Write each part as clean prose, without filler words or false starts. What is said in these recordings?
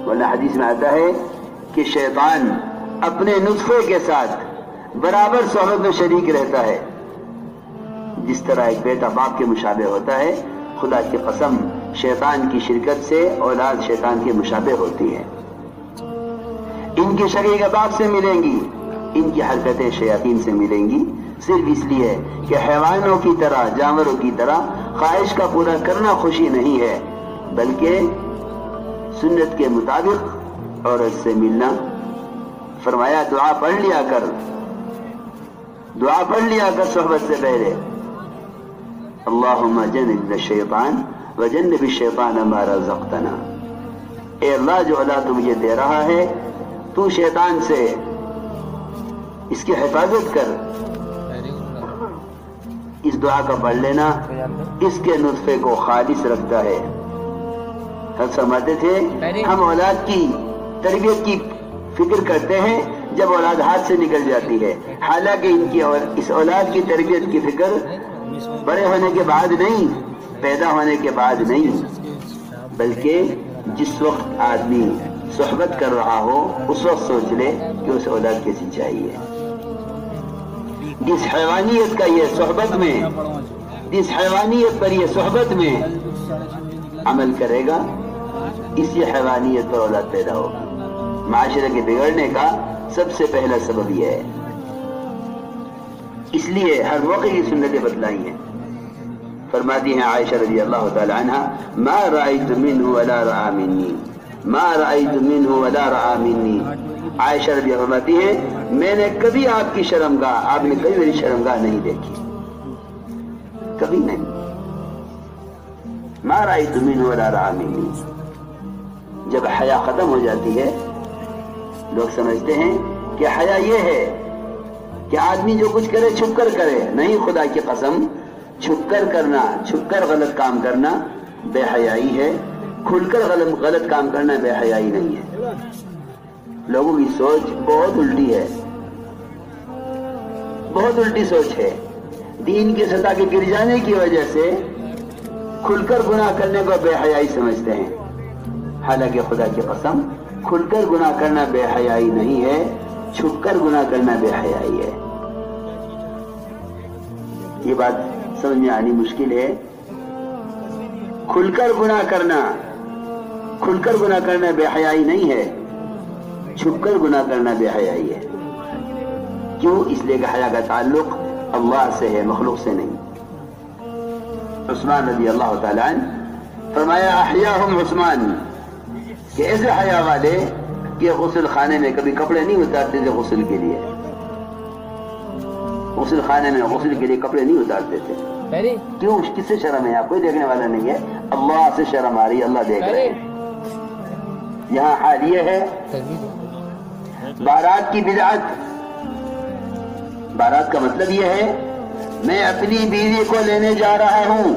ورنہ حدیث میں آتا ہے کہ شیطان اپنے نطفے کے ساتھ برابر صحبت میں شریک رہتا ہے. جس طرح ایک بیٹا باپ کے مشابہ ہوتا ہے، خدا کی قسم شیطان کی شرکت سے اولاد شیطان کے مشابہ ہوتی ہے. ان کی شقیق باپ سے ملیں گی، ان کی حرکتیں شیاطین سے ملیں گی، صرف اس لیے کہ حیوانوں کی طرح، جانوروں کی طرح خواہش کا پورا کرنا خوشی نہیں ہے، بلکہ سنت کے مطابق عورت سے ملنا. فرمایا دعا پڑھ لیا کر، دعا پڑھ لیا کر صحبت سے پہلے، اللہم جنبنا الشیطان وجنب الشیطان ما رزقتنا. اے اللہ جو اللہ تو مجھے دے رہا ہے تو شیطان سے اس کی حفاظت کر. اس دعا کا پڑھ لینا اس کے نطفے کو خالص رکھتا ہے. حضرت فرماتے تھے ہم اولاد کی تربیت کی فکر کرتے ہیں جب اولاد ہاتھ سے نکل جاتی ہے، حالانکہ اس اولاد کی تربیت کی فکر بڑے ہونے کے بعد نہیں، پیدا ہونے کے بعد نہیں، بلکہ جس وقت آدمی صحبت کر رہا ہو اس وقت سوچ لے کہ اس اولاد کیسی چاہیے. جس حیوانیت کا یہ صحبت میں، جس حیوانیت پر یہ صحبت میں عمل کرے گا، اسی حیوانیت پر اولاد پیدا ہوگی. معاشرے کے بگڑنے کا سب سے پہلا سبب یہ ہے. اس لیے ہر موقع کی سنتیں بتلائی ہیں. فرماتی ہیں عائشہ رضی اللہ تعالی عنہ ما رأیت منہ ولا رأى منی، ما رأیت منہ ولا رأى منی. عائشہ رضی اللہ فرماتی ہیں میں نے کبھی آپ کی شرمگاہ، آپ نے کبھی میری شرمگاہ نہیں دیکھی، کبھی نہیں. ما رأیت منہ ولا رأى منی. جب حیا ختم ہو جاتی ہے لوگ سمجھتے ہیں کہ حیا یہ ہے کہ آدمی جو کچھ کرے چھپ کر کرے. نہیں، خدا کی قسم چھپ کر کرنا، چھپ کر غلط کام کرنا بے حیائی ہے، کھل کر غلط کام کرنا بے حیائی نہیں ہے. لوگوں کی سوچ بہت الٹی ہے، بہت الٹی سوچ ہے. دین کی سطح کے گر جانے کی وجہ سے کھل کر گناہ کرنے کو بے حیائی سمجھتے ہیں، حالانکہ خدا کی قسم کھل کر گناہ کرنا بے حیائی نہیں ہے، چھپ کر گناہ کرنا بے حیائی ہے. یہ بات سمجھ میں آنی مشکل ہے. کھل کر گناہ کرنا بے حیائی نہیں ہے، چھپ کر گناہ کرنا بے حیائی ہے. کیوں؟ اس لیے کہ حیا کا تعلق اللہ سے ہے، مخلوق سے نہیں. عثمان رضی اللہ تعالی عنہ فرمایا احیاہم عثمان، کہ ایسے حیا والے کہ غسل خانے میں کبھی کپڑے نہیں اتارتے تھے غسل کے لیے، غسل خانے میں غسل کے لیے کپڑے نہیں اتارتے تھے. کیوں؟ کس سے شرم ہے؟ کوئی دیکھنے والا نہیں ہے، اللہ سے شرم آ رہی ہے، اللہ دیکھ رہے ہیں. یہاں حال یہ ہے بارات کی بدعت. بارات کا مطلب یہ ہے میں اپنی بیوی کو لینے جا رہا ہوں،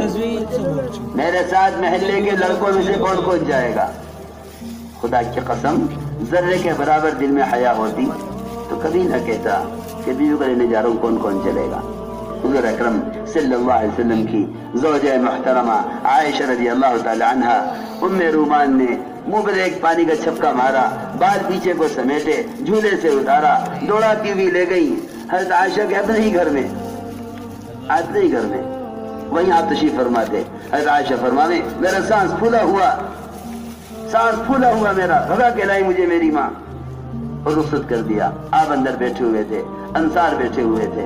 میرے ساتھ محلے کے لڑکوں میں سے کون کون جائے گا. خدا کی قسم ذرے کے برابر دل میں حیا ہوتی تو کبھی نہ کہتا کہ بیوی کو لینے جا رہا ہوں، کون کون چلے گا. حضور اکرم صلی اللہ علیہ وسلم کی زوجہ محترمہ عائشہ رضی اللہ تعالی عنہ ام رومان نے منہ پر ایک پانی کا چھپکا مارا، بال پیچھے کو سمیٹے، جھولے سے اتارا، دوڑاتی ہوئی لے گئی حضرت عائشہ کے اپنے ہی گھر میں، اپنے ہی گھر میں. وہیں آپ تشریف فرماتے. حضرت عائشہ فرمانے میرا سانس پھولا ہوا میرا، بھگا کے لائی مجھے میری ماں اور رخصت کر دیا. آپ اندر بیٹھے ہوئے تھے، انصار بیٹھے ہوئے تھے.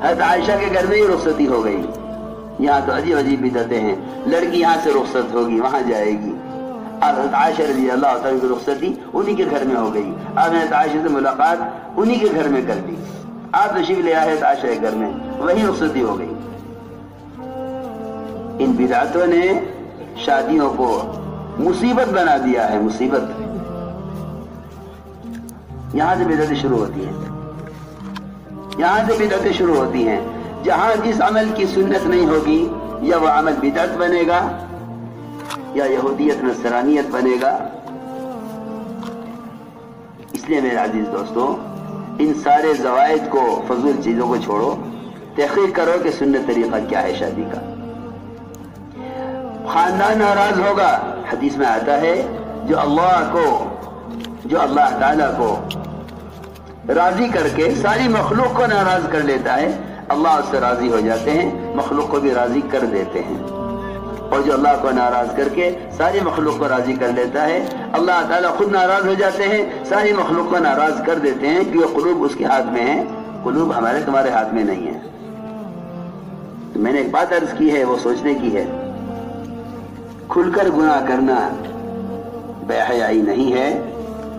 حضرت عائشہ کے گھر میں ہی رخصتی ہو گئی. یہاں تو عجیب عجیب بدعتیں ہیں، لڑکی یہاں سے رخصت ہوگی وہاں جائے گی. حضرت عائشہ رضی اللہ تعالیٰ کی رخصتی انہی کے گھر میں ہو گئی. آپ نے حضرت عائشہ سے ملاقات انہی کے گھر میں کر دی. آپ تشریف لے آئے حضرت عائشہ کے گھر میں، وہی رخصتی ہو گئی. ان بدعتوں نے شادیوں کو مصیبت بنا دیا ہے، مصیبت. یہاں سے بدعتیں شروع ہوتی ہیں. جہاں جس عمل کی سنت نہیں ہوگی یا وہ عمل بدعت بنے گا یا یہودیت نصرانیت بنے گا. اس لیے میرے عزیز دوستو ان سارے زوائد کو، فضول چیزوں کو چھوڑو، تحقیق کرو کہ سنت طریقہ کیا ہے شادی کا. خاندان ناراض ہوگا. حدیث میں آتا ہے جو اللہ تعالیٰ کو راضی کر کے ساری مخلوق کو ناراض کر لیتا ہے، اللہ اس سے راضی ہو جاتے ہیں، مخلوق کو بھی راضی کر دیتے ہیں۔ اور جو اللہ کو ناراض کر کے ساری مخلوق کو راضی کر لیتا ہے، اللہ تعالیٰ خود ناراض ہو جاتے ہیں، ساری مخلوق کو ناراض کر دیتے ہیں، کیونکہ قلوب اس کے ہاتھ میں ہیں، قلوب ہمارے تمہارے ہاتھ میں نہیں ہے۔ تو میں نے ایک بات عرض کی ہے، وہ سوچنے کی ہے، کھل کر گناہ کرنا بے حیائی نہیں ہے،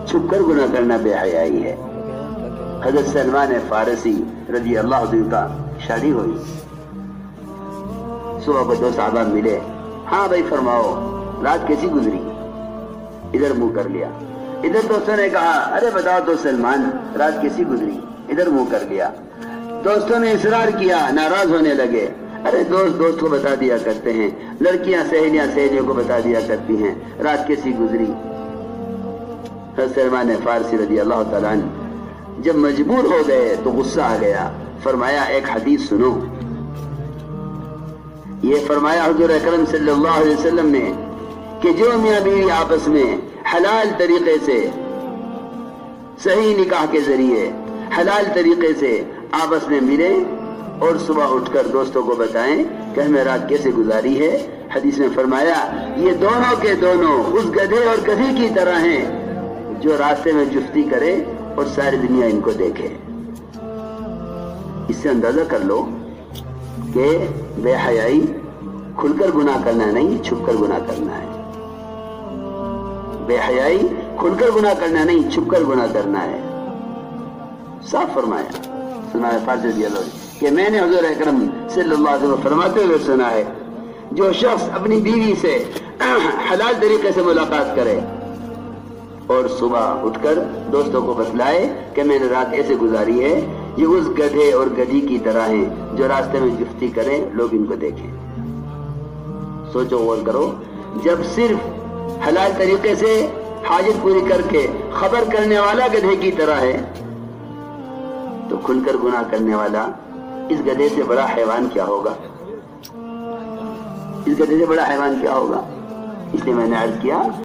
چھپ کر گناہ کرنا بے حیائی ہے۔ حضرت سلمان فارسی رضی اللہ عنہ کا شادی ہوئی، صبح کو دو صحابہ ملے، ہاں بھائی فرماؤ رات کیسی گزری؟ ادھر منہ کر لیا۔ ادھر دوستوں نے کہا ارے بتاؤ تو سلمان رات کیسی گزری؟ ادھر منہ کر لیا۔ دوستوں نے اصرار کیا، ناراض ہونے لگے، ارے دوست کو بتا دیا کرتے ہیں، لڑکیاں سہیلیوں کو بتا دیا کرتی ہیں رات کیسی گزری۔ حضرت سلمان فارسی رضی اللہ تعالیٰ عنہ جب مجبور ہو گئے تو غصہ آ گیا، فرمایا ایک حدیث سنو۔ یہ فرمایا حضور اکرم صلی اللہ علیہ وسلم نے کہ جو میاں بیوی آپس میں حلال طریقے سے، صحیح نکاح کے ذریعے حلال طریقے سے آپس میں ملے اور صبح اٹھ کر دوستوں کو بتائیں کہ ہمیں رات کیسے گزاری ہے، حدیث میں فرمایا یہ دونوں کے دونوں اس گدھے اور گدھی کی طرح ہیں جو راستے میں جفتی کرے اور ساری دنیا ان کو دیکھے۔ اس سے اندازہ کر لو کہ بے حیائی کھل کر گناہ کرنا نہیں، چھپ کر گناہ کرنا ہے۔ بے حیائی کھل کر گناہ کرنا نہیں، چھپ کر گناہ کرنا ہے۔ صاف فرمایا سلمان فارسی رضی اللہ عنہ کہ میں نے حضور اکرم صلی اللہ علیہ وسلم فرماتے ہوئے سنا ہے جو شخص اپنی بیوی سے حلال طریقے سے ملاقات کرے اور صبح اٹھ کر دوستوں کو بتلائے کہ میں نے رات ایسے گزاری ہے، یہ اس گدھے اور گدھی کی طرح ہیں جو راستے میں جفتی کریں، لوگ ان کو دیکھیں۔ سوچو غور کرو، جب صرف حلال طریقے سے حاجت پوری کر کے خبر کرنے والا گدھے کی طرح ہے تو کھل کر گناہ کرنے والا اس گدھے سے بڑا حیوان کیا ہوگا؟ اس گدھے سے بڑا حیوان کیا ہوگا؟ اس لیے میں نے عرض کیا